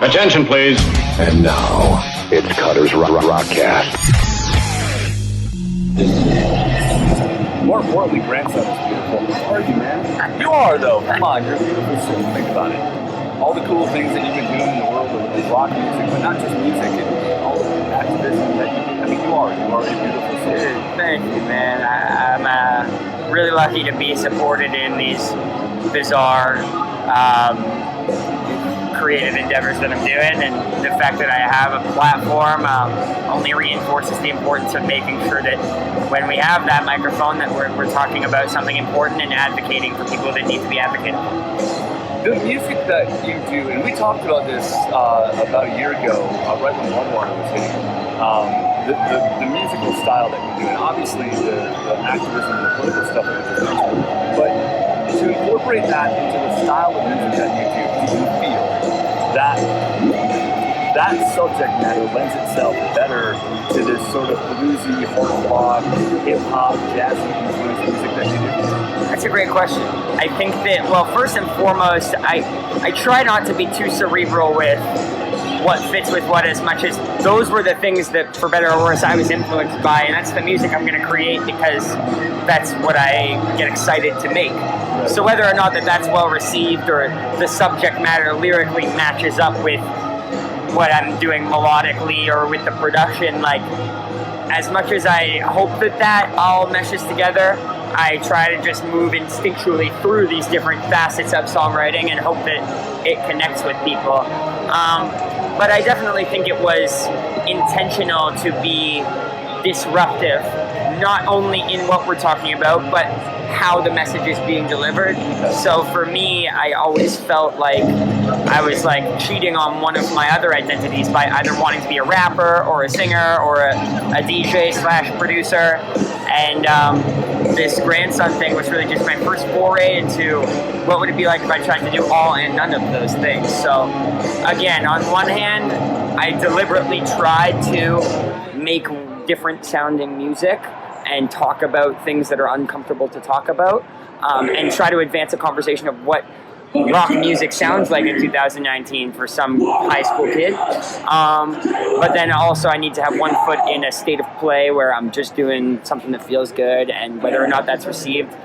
Attention, please. And now, it's Cutter's Rockcast. More importantly, grandson is beautiful. How are you, man? You are, though. Come on, you're a beautiful soul. Think about it. All the cool things that you've been doing in the world of rock music, but not just music, and all the activism that you do. I mean, you are a beautiful soul. Thank you, man. I'm really lucky to be supported in these bizarre creative endeavors that I'm doing, and the fact that I have a platform only reinforces the importance of making sure that when we have that microphone that we're talking about something important and advocating for people that need to be advocated for. The music that you do, and we talked about this about a year ago, right when One Water was hitting, the musical style that you do, and obviously the activism and the political stuff that you do, but to incorporate that into the style of music that you do you feel that subject matter lends itself better to this sort of bluesy, hard rock, hip-hop, jazzy influenced music that you do? That's a great question. I think that, well, first and foremost, I try not to be too cerebral with what fits with what, as much as those were the things that, for better or worse, I was influenced by, and that's the music I'm going to create because that's what I get excited to make. So whether or not that's well received or the subject matter lyrically matches up with what I'm doing melodically or with the production, like, as much as I hope that all meshes together, I try to just move instinctually through these different facets of songwriting and hope that it connects with people. But I definitely think it was intentional to be disruptive, not only in what we're talking about, but how the message is being delivered. So for me, I always felt like I was like cheating on one of my other identities by either wanting to be a rapper or a singer or a DJ / producer. And this grandson thing was really just my first foray into what would it be like if I tried to do all and none of those things. So again, on one hand, I deliberately tried to make different sounding music and talk about things that are uncomfortable to talk about, and try to advance a conversation of what rock music sounds like in 2019 for some high school kid. But then also I need to have one foot in a state of play where I'm just doing something that feels good, and whether or not that's received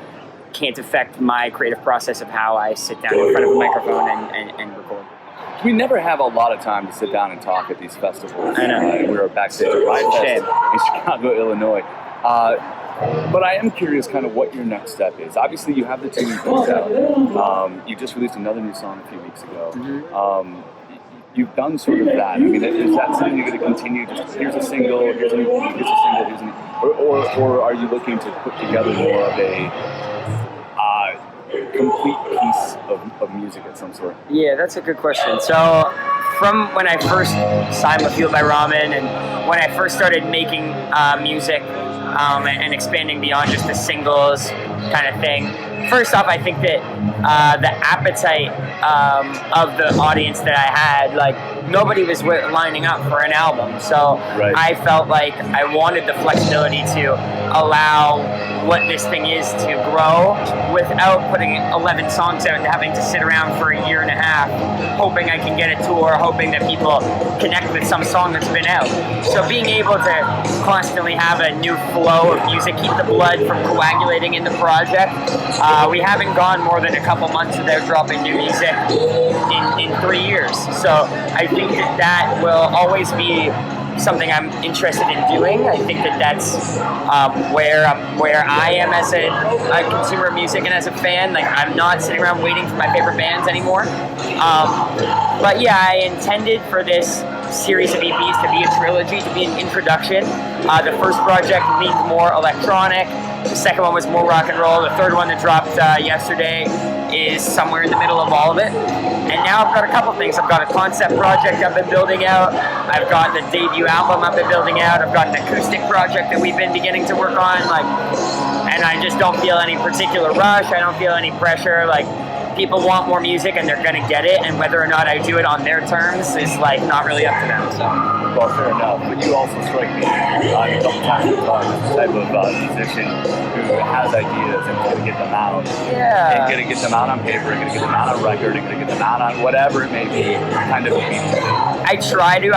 can't affect my creative process of how I sit down in front of a microphone and record. We never have a lot of time to sit down and talk at these festivals. I know. We're backstage at Riot Fest in Chicago, Illinois. But I am curious kind of what your next step is. Obviously, you have the two EPs out. You just released another new song a few weeks ago. Mm-hmm. You've done sort of that. I mean, is that something you're going to continue? Just here's a single, here's a new EP, here's a single, here's a new... Or are you looking to put together more of a complete piece of music of some sort? Yeah, that's a good question. So, from when I first signed with Fueled by Ramen and when I first started making music and expanding beyond just the singles kind of thing, first off, I think that the appetite of the audience that I had, like, nobody was lining up for an album. So I felt like I wanted the flexibility to allow what this thing is to grow without putting 11 songs out and having to sit around for a year and a half hoping I can get a tour, hoping that people connect with some song that's been out. So being able to constantly have a new flow of music, keep the blood from coagulating in the project. We haven't gone more than a couple months without dropping new music in 3 years. So I think that will always be something I'm interested in doing. I think that's where I am as a consumer of music and as a fan. Like, I'm not sitting around waiting for my favorite bands anymore. But yeah, I intended for this series of EPs to be a trilogy, to be an introduction. The first project leaned more electronic. The second one was more rock and roll. The third one that dropped yesterday is somewhere in the middle of all of it. And now I've got a couple things. I've got a concept project I've been building out. I've got the debut album I've been building out. I've got an acoustic project that we've been beginning to work on. And I just don't feel any particular rush. I don't feel any pressure. Like, people want more music and they're gonna get it, and whether or not I do it on their terms is like not really up to them. So, well, fair enough. But you also strike me a couple times as the type of musician who has ideas and is gonna get them out. Yeah. And gonna get them out on paper, and gonna get them out on record, and gonna get them out on whatever it may be. Kind of I try to.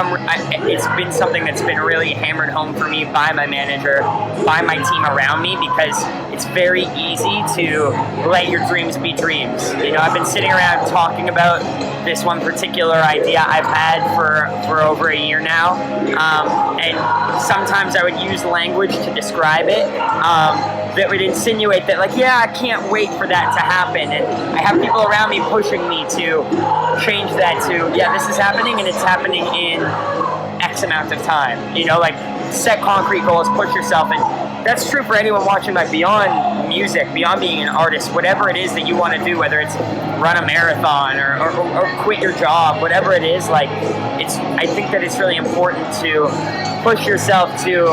It's been something that's been really hammered home for me by my manager, by my team around me, because it's very easy to let your dreams be dreams. You know, I've been sitting around talking about this one particular idea I've had for over a year now, and sometimes I would use language to describe it that would insinuate that, like, yeah, I can't wait for that to happen, and I have people around me pushing me to change that to, yeah, this is happening, and it's happening in X amount of time. You know, like, set concrete goals, push yourself, and that's true for anyone watching, like, beyond music, beyond being an artist, whatever it is that you want to do, whether it's run a marathon or quit your job, whatever it is, like, I think that it's really important to push yourself to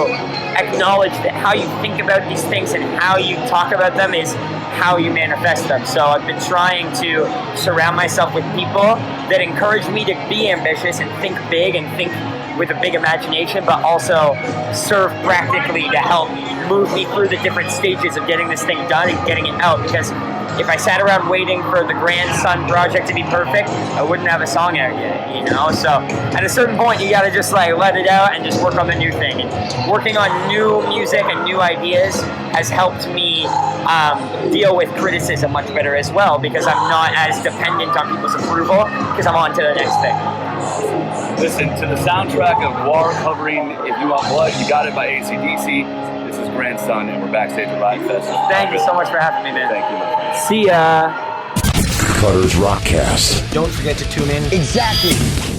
acknowledge that how you think about these things and how you talk about them is how you manifest them. So I've been trying to surround myself with people that encourage me to be ambitious and think big and think with a big imagination, but also serve practically to help move me through the different stages of getting this thing done and getting it out. Because if I sat around waiting for the grandson project to be perfect, I wouldn't have a song out yet, you know? So at a certain point, you gotta just like let it out and just work on the new thing. And working on new music and new ideas has helped me deal with criticism much better as well, because I'm not as dependent on people's approval, because I'm on to the next thing. Listen to the soundtrack of War covering If You Want Blood, You Got It by AC/DC. This is Grandson, and we're backstage at Riot Fest. Thank you so much for having me, man. Thank you. See ya. Cutters Rockcast. Don't forget to tune in Exactly.